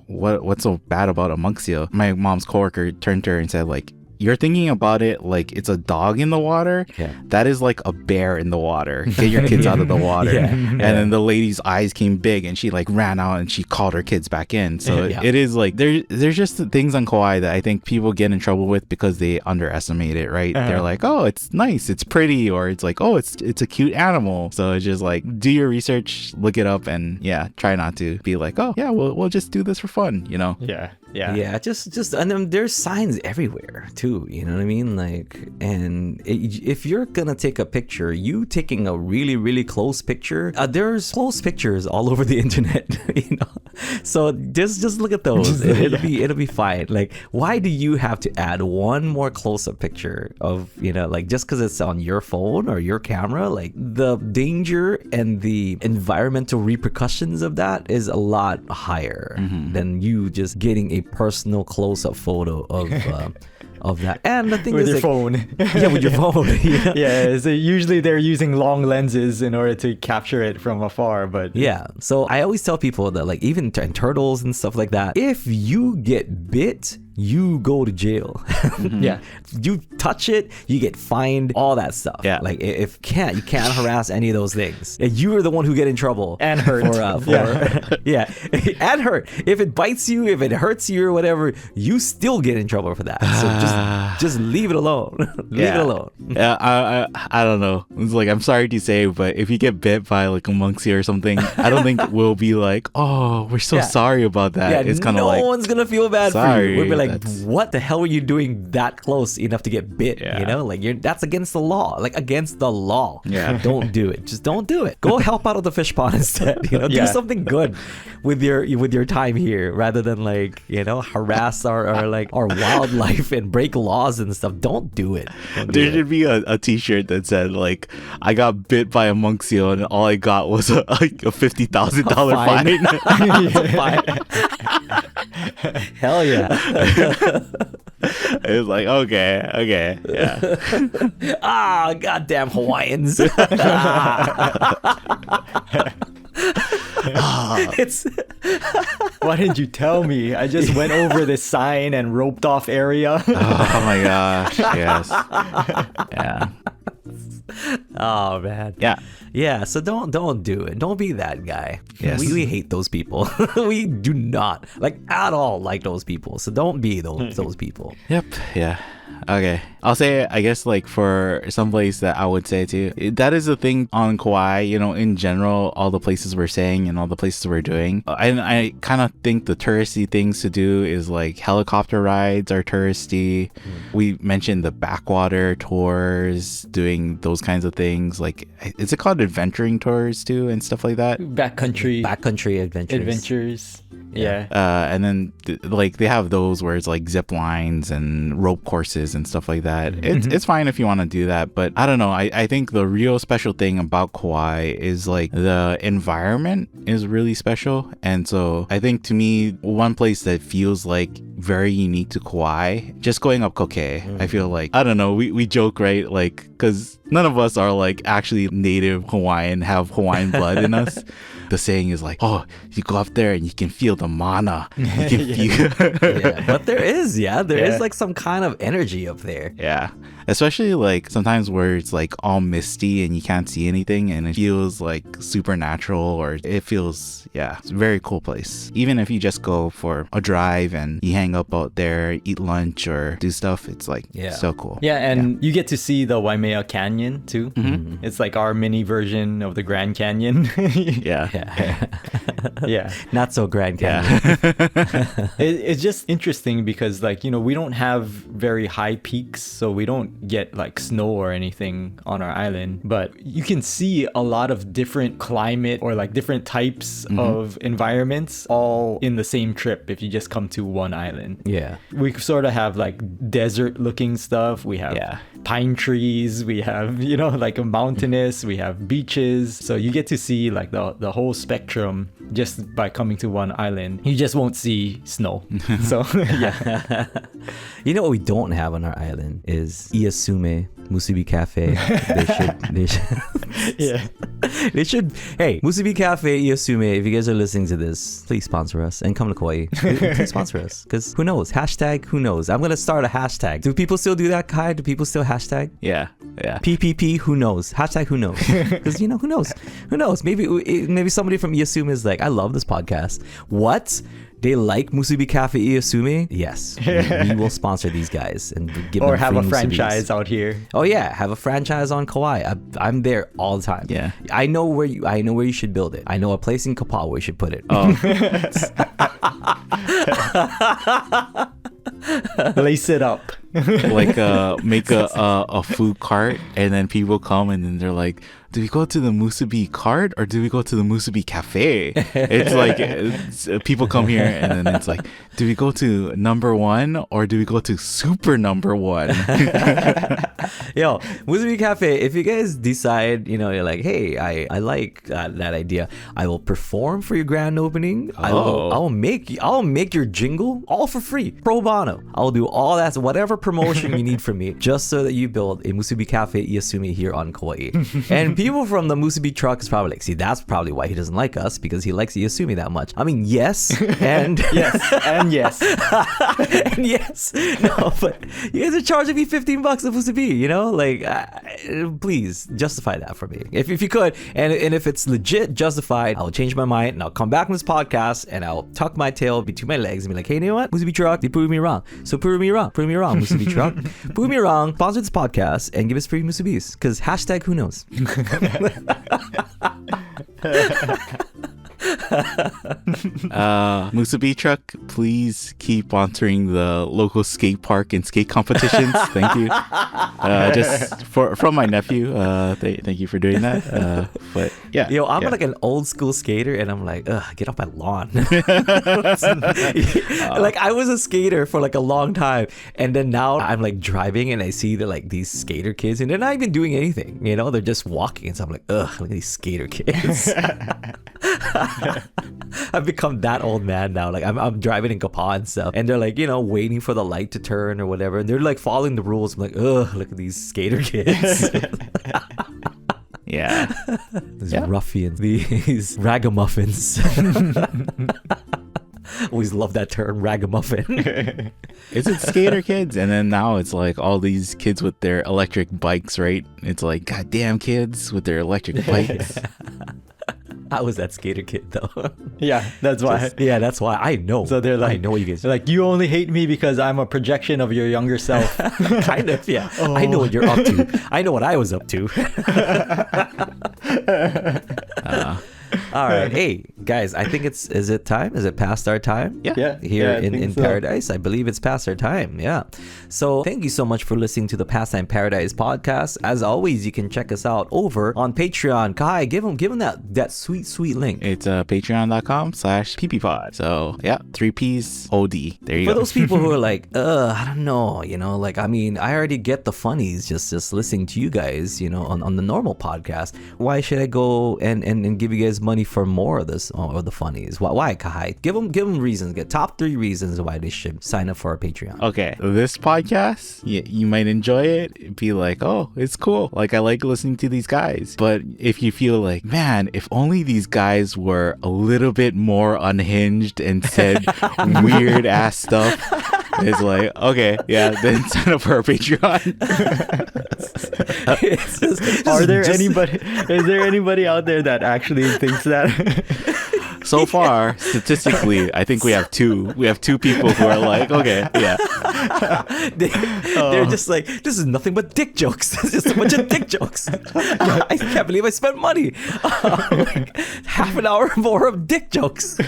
what's so bad about a monk seal? My mom's coworker turned to her and said, like, you're thinking about it like it's a dog in the water. Yeah. That is like a bear in the water. Get your kids out of the water. Yeah. And then the lady's eyes came big, and she like ran out and she called her kids back in. So it is like there's just things on Kauai that I think people get in trouble with because they underestimate it, right? They're like, oh, it's nice, it's pretty, or it's like, oh, it's a cute animal. So it's just like, do your research, look it up, and try not to be like, oh yeah, we'll just do this for fun, Yeah. Yeah, just and then there's signs everywhere too, you know what I mean? Like, and if you're gonna take a picture, you taking a really, really close picture, there's close pictures all over the internet, you know? So just look at those. It'll be fine. Like, why do you have to add one more close-up picture of, you know, like, just because it's on your phone or your camera? Like, the danger and the environmental repercussions of that is a lot higher than you just getting a personal close-up photo of that. And the thing with is, your like, phone. yeah, with your phone. Yeah. Yeah, so usually they're using long lenses in order to capture it from afar, but Yeah, so I always tell people that, like, even and turtles and stuff like that, if you get bit, you go to jail. yeah. You touch it, you get fined, all that stuff. Yeah. Like, if you can't harass any of those things. And you are the one who get in trouble. And hurt. Yeah, and hurt. If it bites you, if it hurts you or whatever, you still get in trouble for that. So just leave it alone. Leave it alone. Yeah, I don't know. It's like, I'm sorry to say, but if you get bit by like a monkey or something, I don't think we'll be like, oh, we're so sorry about that. Yeah, it's kind of no like, one's gonna feel bad for sorry, you. We'll be like, that's- what the hell were you doing that close enough to get bit? Yeah. You know, like, that's against the law. Like, against the law. Yeah. Don't do it. Just don't do it. Go help out at the fish pond instead. You know, do something good with your time here, rather than, like, you know, harass our wildlife and break laws and stuff. Don't do it. Don't do there it. should be a t-shirt that said like, I got bit by a monkey and all I got was a $50,000 Fine. fine. It's fine. Hell yeah. It's like, okay, yeah. Ah, goddamn Hawaiians. It's Why didn't you tell me? I just went over this sign and roped off area. Oh my gosh, yes. Yeah. oh man. Yeah, so don't do it. Don't be that guy. Yes. We hate those people. We do not like at all like those people. So don't be those people. Yep. Yeah. Okay. I'll say, I guess, like, for some place that I would say too, that is the thing on Kauai, you know, in general, all the places we're saying and all the places we're doing. I kind of think the touristy things to do is like helicopter rides are touristy. We mentioned the backwater tours, doing those kinds of things. Like, is it called adventuring tours too and stuff like that? Backcountry adventures. Yeah. And then like they have those where it's like zip lines and rope courses and stuff like that. It's fine if you want to do that, but I don't know. I think the real special thing about Kauai is like the environment is really special. And so I think, to me, one place that feels like very unique to Kauai, just going up Kokee, I feel like, I don't know, we joke, right? Like, because none of us are like actually native Hawaiian, have Hawaiian blood in us. The saying is like, oh, you go up there and you can feel the mana. You can feel But there is like some kind of energy up there. Yeah. Especially like sometimes where it's like all misty and you can't see anything and it feels like supernatural, or it feels, it's a very cool place. Even if you just go for a drive and you hang up out there, eat lunch or do stuff, it's like so cool. Yeah, and you get to see the Waimea Canyon too. It's like our mini version of the Grand Canyon. Yeah. Not so Grand Canyon. It's just interesting because, like, you know, we don't have very high peaks, so we don't get like snow or anything on our island, but you can see a lot of different climate or like different types of environments all in the same trip if you just come to one island. Yeah. We sort of have like desert looking stuff. We have pine trees. We have, you know, like a mountainous. We have beaches. So you get to see like the whole spectrum just by coming to one island. You just won't see snow. So yeah. You know what we don't have on our island is Iasume Musubi Cafe. They should. Hey, Musubi Cafe, Iasume, if you guys are listening to this, please sponsor us and come to Kauai. Please sponsor us, because who knows? Hashtag, who knows? I'm gonna start a hashtag. Do people still do that, Kai? Do people still hashtag? Yeah. PPP, who knows? Hashtag, who knows? Because, you know, who knows? Who knows? Maybe somebody from Iasume is like, I love this podcast. What? They like Musubi Cafe Iasume? Yes. We will sponsor these guys and give them or have free a musubis. franchise out here. Oh yeah, have a franchise on Kauai. I'm there all the time. Yeah. I know where you should build it. I know a place in Kapaa where you should put it. Oh. Lace it up. Like make a food cart, and then people come and then they're like, do we go to the musubi cart or do we go to the musubi cafe? It's like people come here and then it's like, do we go to number one or do we go to super number one? Yo, Musubi Cafe, if you guys decide, you're like, hey, I like that idea, I will perform for your grand opening. I'll make your jingle all for free, pro bono. I'll do all that, whatever promotion you need from me, just so that you build a Musubi Cafe Iasumi here on Kauai. And people from the Musubi truck is probably like, see, that's probably why he doesn't like us, because he likes Iasumi that much. I mean, yes, and Yes, and yes. and yes. No, but you guys are charging me $15 a Musubi, please justify that for me. If you could, and if it's legit justified, I'll change my mind and I'll come back on this podcast and I'll tuck my tail between my legs and be like, hey, you know what? Musubi truck, they proved me wrong. So prove me wrong, Musubi truck. Prove me wrong, sponsor this podcast and give us free Musubis, because hashtag who knows. Musubi truck, please keep sponsoring the local skate park and skate competitions. Thank you. Just from my nephew. Thank you for doing that. But yeah, I'm like an old school skater, and I'm like, ugh, get off my lawn. Like, I was a skater for like a long time, and then now I'm like driving and I see these skater kids, and they're not even doing anything. They're just walking, and so I'm like, ugh, look at these skater kids. I've become that old man now. Like, I'm driving in Kapaa and stuff, and they're like, waiting for the light to turn or whatever, and they're like following the rules. I'm like, ugh, look at these skater kids. Yeah. These ruffians, these ragamuffins. Always love that term, ragamuffin. Is it skater kids? And then now it's like all these kids with their electric bikes, right? It's like, goddamn kids with their electric bikes. I was that skater kid though. Yeah, that's why. That's why I know. So they're like, I know what you guys. They're like, you only hate me because I'm a projection of your younger self. Kind of, yeah. Oh. I know what you're up to. I know what I was up to. All right, hey guys, I think is it time? Is it past our time? Yeah. Here in so. Paradise, I believe it's past our time. Yeah. So thank you so much for listening to the Pastime Paradise podcast. As always, you can check us out over on Patreon. Kai, give them that sweet link. It's patreon.com/PPPod. So yeah, 3 P's OD. There you go. For those people who are like, I don't know, I already get the funnies just listening to you guys, on the normal podcast. Why should I go and give you guys money for more of this or the funnies? Why, Kai? Give them reasons. Get top 3 reasons why they should sign up for our Patreon. Okay, this podcast, you might enjoy it. Be like, oh, it's cool. Like, I like listening to these guys. But if you feel like, man, if only these guys were a little bit more unhinged and said weird ass stuff, it's like, okay, yeah, then sign up for our Patreon. Is there anybody out there that actually thinks that? So far, statistically, I think we have 2. We have 2 people who are like, okay, yeah. They're just like, this is nothing but dick jokes. This is just a bunch of dick jokes. I can't believe I spent money. Like, half an hour more of dick jokes.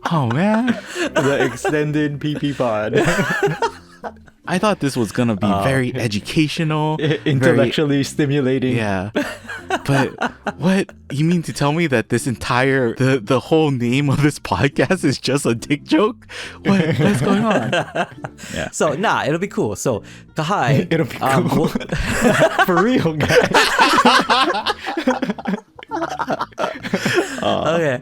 Oh, man. The extended PPPod. I thought this was gonna be very educational, intellectually stimulating. Yeah, but what you mean to tell me that this entire the whole name of this podcast is just a dick joke? What's going on? Yeah. So it'll be cool. So Kahai, it'll be cool. For real, guys. Okay.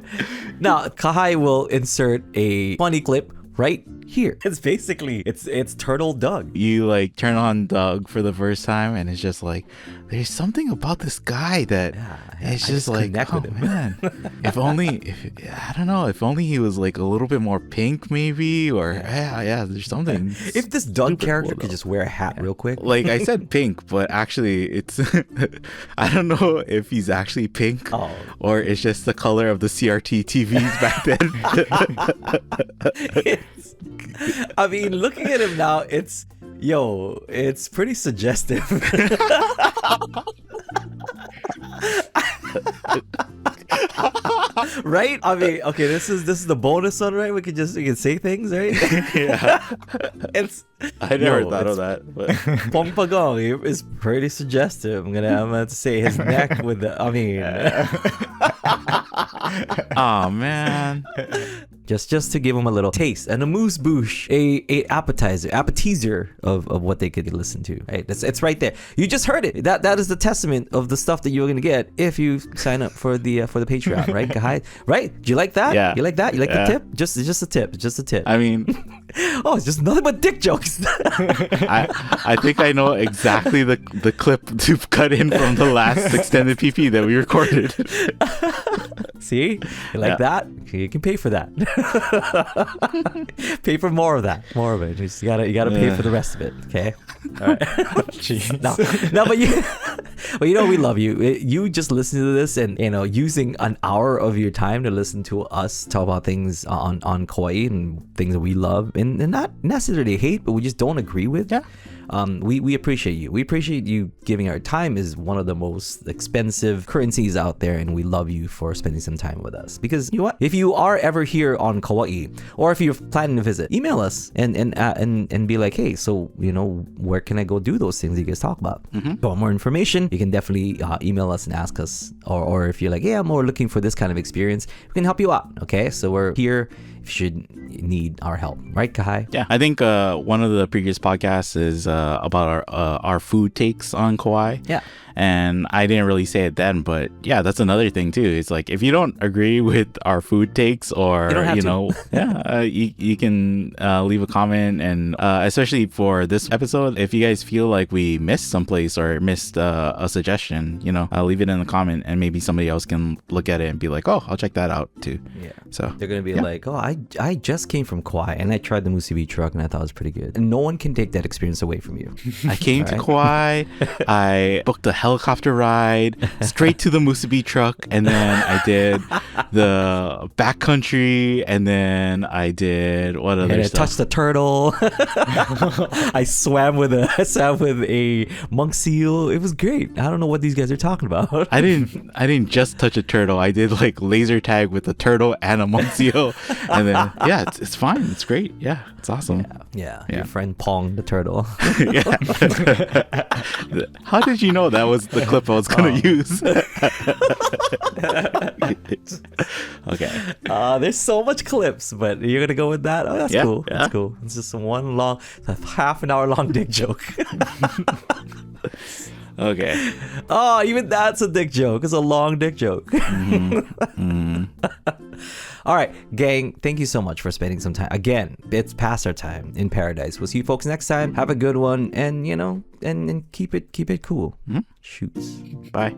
Now Kahai will insert a funny clip right here. It's basically it's Turtle Doug. You like turn on Doug for the first time and it's just like, there's something about this guy that it's just like, oh man, if only he was like a little bit more pink maybe, or there's something. If this Doug character could just wear a hat real quick. Like, I said pink, but actually it's I don't know if he's actually pink or it's just the color of the CRT TVs back then. I mean, looking at him now, it's pretty suggestive. Right? I mean, okay, this is the bonus one, right? We can say things, right? Yeah. It's I never Yo, thought of it's- that. But Pong Pagong is pretty suggestive. I'm gonna have to say his neck with the. I mean, oh man. just to give them a little taste and a moose bouche, a appetizer of what they could listen to. Right, it's right there. You just heard it. That is the testament of the stuff that you're gonna get if you sign up for the Patreon, right? KAUAI? Right? Do you like that? Yeah. You like that? You like Yeah. the tip? Just a tip. Just a tip. I mean, Oh, it's just nothing but dick jokes. I think I know exactly the clip to cut in from the last extended PP that we recorded. See? You like that? You can pay for that. Pay for more of that. More of it. You gotta pay for the rest of it. Okay? All right. Jeez. No, but you know we love you. You just listen to this and using an hour of your time to listen to us talk about things on KAUAI and things that we love and not necessarily hate, but we just don't agree with. Yeah. We appreciate you. We appreciate you giving our time is one of the most expensive currencies out there, and we love you for spending some time with us. Because you know what? If you are ever here on KAUAI, or if you're planning to visit, email us and be like, hey, so where can I go do those things you guys talk about? For more information, you can definitely email us and ask us, or if you're like, yeah, I'm more looking for this kind of experience, we can help you out. Okay, so we're here if you should need our help, right, KAUAI? Yeah, I think one of the previous podcasts is about our food takes on KAUAI. Yeah. And I didn't really say it then, but yeah, that's another thing too. It's like if you don't agree with our food takes, or You don't have to. you can leave a comment, and especially for this episode, if you guys feel like we missed someplace or missed a suggestion, leave it in the comment, and maybe somebody else can look at it and be like, oh, I'll check that out too. Yeah. So They're gonna be like, oh, I just came from KAUAI and I tried the musubi truck and I thought it was pretty good. And no one can take that experience away from you. I came to KAUAI. I booked a helicopter ride straight to the musubi truck, and then I did the backcountry, and then I did what other And I stuff? touched the turtle. I swam with a monk seal. It was great. I don't know what these guys are talking about. I didn't just touch a turtle. I did like laser tag with a turtle and a monk seal, and then yeah, it's fine. It's great. Yeah, it's awesome. Yeah, Yeah. your friend Pong the turtle. Yeah. How did you know that was the clip I was gonna use? Okay. There's so much clips, but you're gonna go with that? Oh, that's Yeah, cool. yeah. That's cool. It's just one long, half an hour long dick joke. Okay. Oh, even that's a dick joke. It's a long dick joke. All right, gang, thank you so much for spending some time. Again, it's past our time in paradise. We'll see you folks next time. Have a good one, and and keep it cool. Shoots. Bye.